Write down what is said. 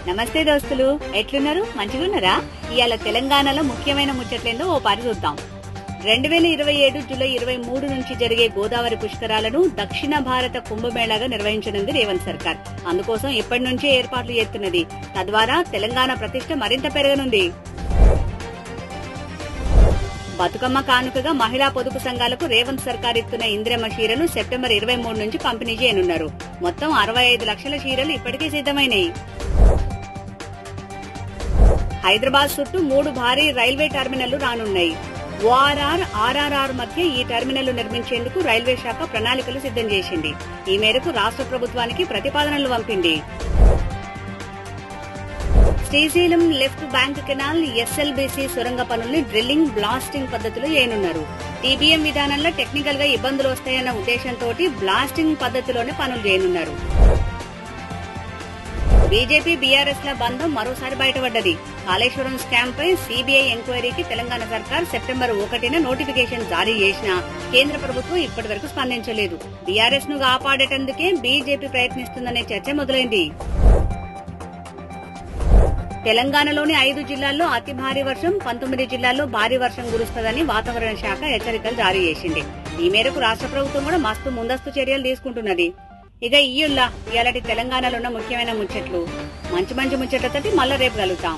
నమస్తే దోస్తులు, ఎట్లున్నారు? మంచిగున్నారా? ఇవాళ తెలంగాణలో ముఖ్యమైన ముచ్చట్లేందో ఓ పారి చూద్దాం. 2027 జూలై 23 నుంచి జరిగే గోదావరి పుష్కరాలను దక్షిణ భారత కుంభమేళాగా నిర్వహించనుంది రేవంత్ సర్కార్. అందుకోసం ఇప్పటి నుంచే ఏర్పాట్లు చేస్తున్నది. తద్వారా తెలంగాణ ప్రతిష్ట మరింత పెరగనుంది. బతుకమ్మ కానుకగా మహిళా పొదుపు సంఘాలకు రేవంత్ సర్కార్ ఇస్తున్న ఇందిరమ్మ చీరలు సెప్టెంబర్ 23 నుంచి పంపిణీ చేయనున్నారు. మొత్తం 65 లక్షల చీరలు ఇప్పటికే సిద్ధమైనాయి. హైదరాబాద్ చుట్టూ 3 భారీ రైల్వే టెర్మినళ్లు రానున్నాయి. ఓఆర్ఆర్, ఆర్ఆర్ఆర్ మధ్య ఈ టెర్మినల్ నిర్మించేందుకు రైల్వే శాఖ ప్రణాళికలు సిద్ధం చేసింది. ఈ మేరకు రాష్ట్ర ప్రభుత్వానికి ప్రతిపాదనలు పంపింది. Srisailam left bank canal SLBC సొరంగ పనుల్ని డ్రిల్లింగ్, బ్లాస్టింగ్ పద్ధతిలో చేయనున్నారు. టీబీఎం విధానంలో టెక్నికల్ గా ఇబ్బందులు వస్తాయన్న ఉద్దేశంతో బ్లాస్టింగ్ పద్ధతిలోనే పనులు చేయనున్నారు. బీజేపీ బీఆర్ఎస్ ల బంధం మరోసారి బయటపడ్డది. కాళేశ్వరం స్కామ్ పై సీబీఐ ఎంక్వైరీకి తెలంగాణ సర్కార్ సెప్టెంబర్ 1న నోటిఫికేషన్ జారీ చేసినా కేంద్ర ప్రభుత్వం ఇప్పటి వరకు స్పందించలేదు. బీఆర్ఎస్ ను కాపాడేటందుకే బీజేపీ ప్రయత్నిస్తుందనే చర్చ మొదలైంది. తెలంగాణలోని 5 జిల్లాల్లో అతి భారీ వర్షం, 19 జిల్లాల్లో భారీ వర్షం కురుస్తుందని వాతావరణ శాఖ హెచ్చరికలు జారీ చేసింది. ఈ మేరకు రాష్ట్ర ప్రభుత్వం కూడా మస్తు ముందస్తు చర్యలు తీసుకుంటున్నది. ఇక ఇయాలటి తెలంగాణలో ఉన్న ముఖ్యమైన ముచ్చట్లు. మంచి ముచ్చట్లతోటి మళ్ళా రేపు కలుగుతాం.